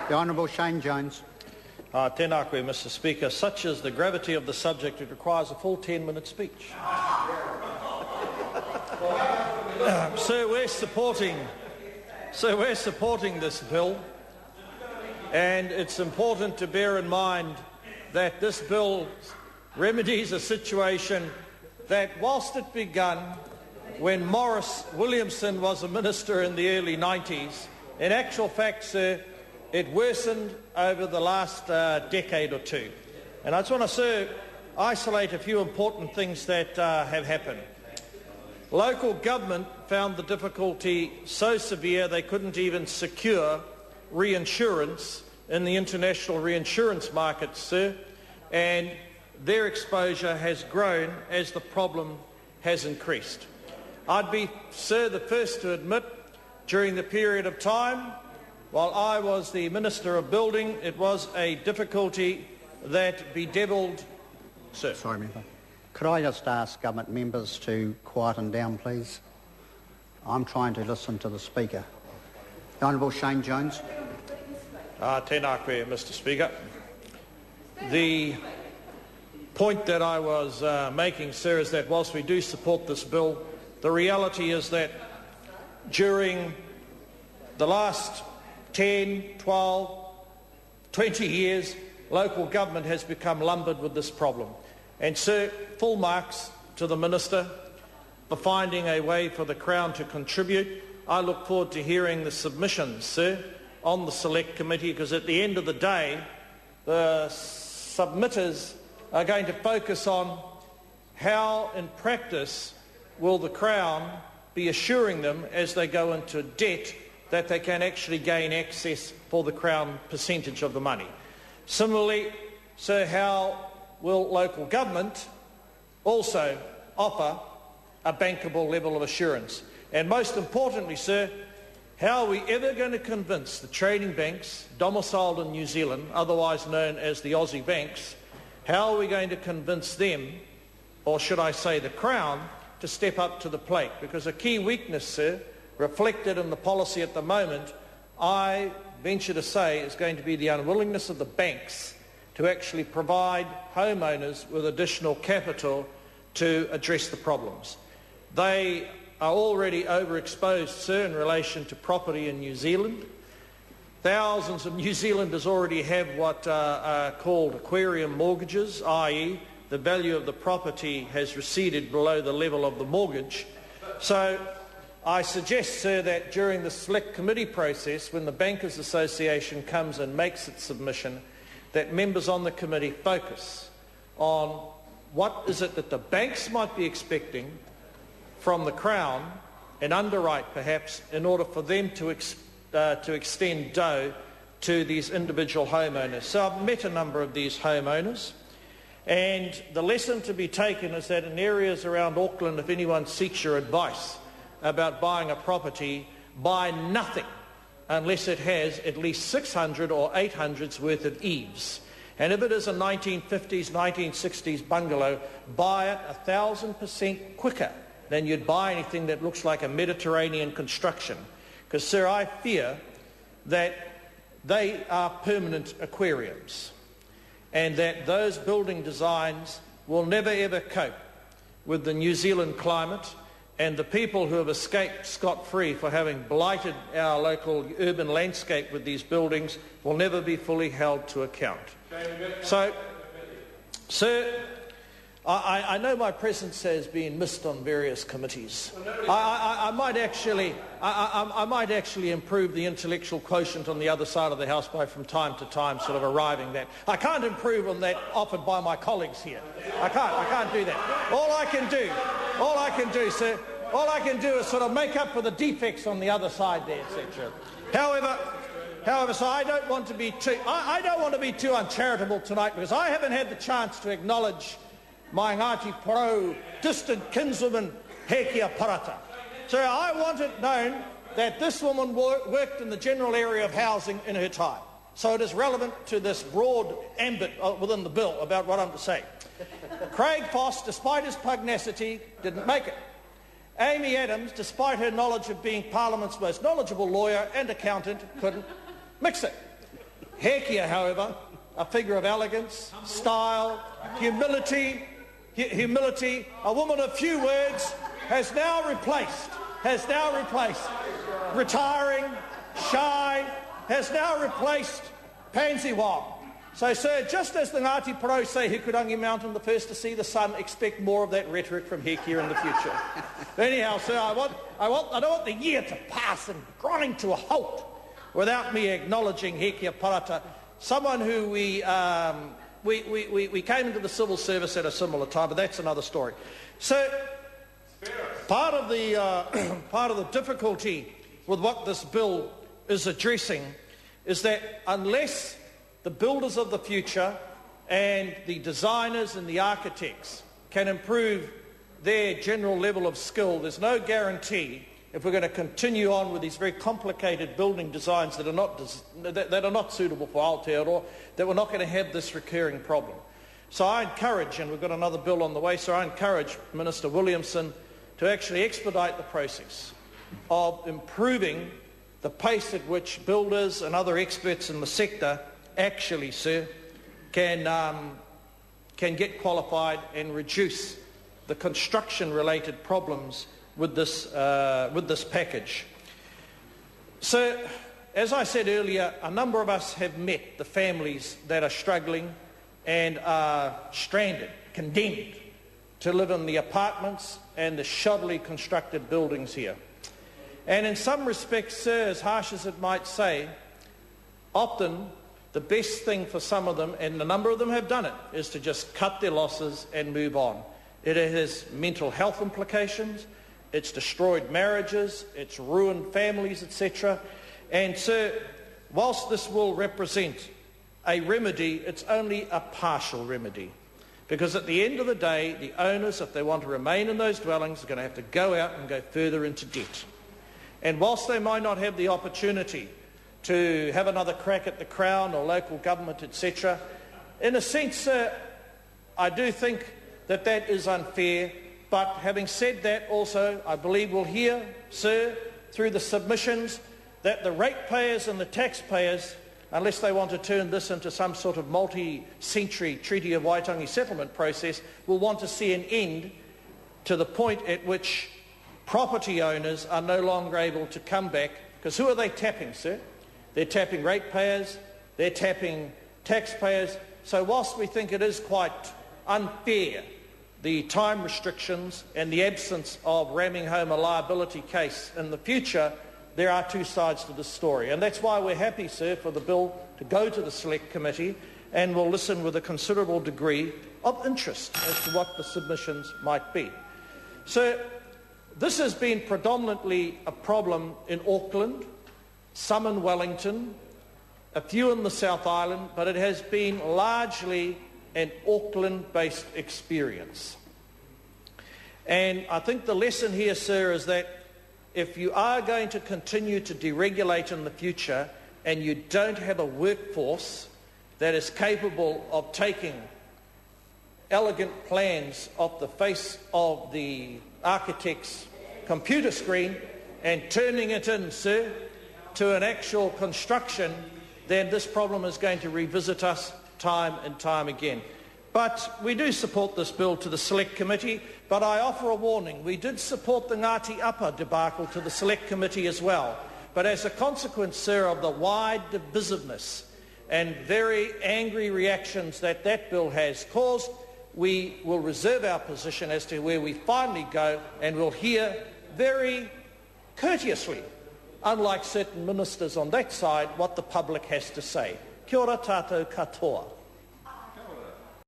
The Honourable Shane Jones. Tēnā koe, Mr Speaker. Such is the gravity of the subject, it requires a full 10-minute speech. Sir, we're supporting this bill, and it's important to bear in mind that this bill remedies a situation that, whilst it began when Maurice Williamson was a minister in the early 90s, in actual fact, sir, it worsened over the last decade or two. And I just want to, sir, isolate a few important things that have happened. Local government found the difficulty so severe they couldn't even secure reinsurance in the international reinsurance markets, sir, and their exposure has grown as the problem has increased. I'd be, sir, the first to admit, during the period of time while I was the Minister of Building, it was a difficulty that bedevilled... Sir. Sorry, Member. Could I just ask government members to quieten down, please? I'm trying to listen to the Speaker. The Honourable Shane Jones. Tēnā koe, Mr Speaker. The point that I was making, sir, is that whilst we do support this bill, the reality is that during the last 10, 12, 20 years, local government has become lumbered with this problem. And, sir, full marks to the Minister for finding a way for the Crown to contribute. I look forward to hearing the submissions, sir, on the Select Committee, because at the end of the day, the submitters are going to focus on how, in practice, will the Crown be assuring them as they go into debt that they can actually gain access for the Crown percentage of the money. Similarly, sir, how will local government also offer a bankable level of assurance? And most importantly, sir, how are we ever going to convince the trading banks domiciled in New Zealand, otherwise known as the Aussie banks, how are we going to convince them, or should I say the Crown, to step up to the plate? Because a key weakness, sir, reflected in the policy at the moment, I venture to say, is going to be the unwillingness of the banks to actually provide homeowners with additional capital to address the problems. They are already overexposed, sir, in relation to property in New Zealand. Thousands of New Zealanders already have what are called aquarium mortgages, i.e. the value of the property has receded below the level of the mortgage. So I suggest, sir, that during the Select Committee process, when the Bankers Association comes and makes its submission, that members on the committee focus on what is it that the banks might be expecting from the Crown and underwrite, perhaps, in order for them to extend dough to these individual homeowners. So I've met a number of these homeowners, and the lesson to be taken is that in areas around Auckland, if anyone seeks your advice about buying a property, buy nothing unless it has at least 600 or 800's worth of eaves. And if it is a 1950s, 1960s bungalow, buy it 1,000% quicker than you'd buy anything that looks like a Mediterranean construction. Because, sir, I fear that they are permanent aquariums, and that those building designs will never ever cope with the New Zealand climate, and the people who have escaped scot-free for having blighted our local urban landscape with these buildings will never be fully held to account. So, sir, I know my presence has been missed on various committees. I might actually improve the intellectual quotient on the other side of the House by from time to time sort of arriving that. I can't improve on that offered by my colleagues here. I can't do that. All I can do, sir, is sort of make up for the defects on the other side there, etc. However, so I don't want to be too uncharitable tonight, because I haven't had the chance to acknowledge my Ngāti Porou distant kinswoman, Hekia Parata. So I want it known that this woman worked in the general area of housing in her time. So it is relevant to this broad ambit within the bill about what I'm to say. Craig Foss, despite his pugnacity, didn't make it. Amy Adams, despite her knowledge of being Parliament's most knowledgeable lawyer and accountant, couldn't mix it. Hekia, however, a figure of elegance, style, humility, a woman of few words, has now replaced, retiring, shy, has now replaced Pansy Wong. So, sir, just as the Ngāti Porou say Hikurangi Mountain, the first to see the sun, expect more of that rhetoric from Hekia in the future. Anyhow, sir, I don't want the year to pass and grind to a halt without me acknowledging Hekia Parata, someone who we came into the civil service at a similar time, but that's another story. So, part of the difficulty with what this bill is addressing is that unless the builders of the future and the designers and the architects can improve their general level of skill, there's no guarantee, if we're going to continue on with these very complicated building designs that are not suitable for Aotearoa, that we're not going to have this recurring problem. So I encourage, and we've got another bill on the way, so I encourage Minister Williamson to actually expedite the process of improving the pace at which builders and other experts in the sector actually, sir, can get qualified and reduce the construction-related problems with this package. So, as I said earlier, a number of us have met the families that are struggling and are stranded, condemned to live in the apartments and the shoddily constructed buildings here. And in some respects, sir, as harsh as it might say, often the best thing for some of them, and a number of them have done it, is to just cut their losses and move on. It has mental health implications, it's destroyed marriages, it's ruined families, etc. And sir, whilst this will represent a remedy, it's only a partial remedy. Because at the end of the day, the owners, if they want to remain in those dwellings, are going to have to go out and go further into debt. And whilst they might not have the opportunity to have another crack at the Crown or local government, etc., in a sense, I do think that that is unfair. But having said that, also, I believe we'll hear, sir, through the submissions, that the ratepayers and the taxpayers, unless they want to turn this into some sort of multi-century Treaty of Waitangi settlement process, will want to see an end to the point at which property owners are no longer able to come back. Because who are they tapping, sir? They're tapping ratepayers, they're tapping taxpayers. So whilst we think it is quite unfair, the time restrictions and the absence of ramming home a liability case in the future, there are two sides to the story. And that's why we're happy, sir, for the bill to go to the Select Committee, and we'll listen with a considerable degree of interest as to what the submissions might be. So this has been predominantly a problem in Auckland, some in Wellington, a few in the South Island, but it has been largely an Auckland-based experience. And I think the lesson here, sir, is that if you are going to continue to deregulate in the future and you don't have a workforce that is capable of taking elegant plans off the face of the architect's computer screen and turning it in, sir, to an actual construction, then this problem is going to revisit us time and time again. But we do support this bill to the Select Committee, but I offer a warning. We did support the Ngāti Apa debacle to the Select Committee as well. But as a consequence, sir, of the wide divisiveness and very angry reactions that that bill has caused, we will reserve our position as to where we finally go, and we'll hear very courteously, unlike certain ministers on that side, what the public has to say. Kia ora tātou katoa.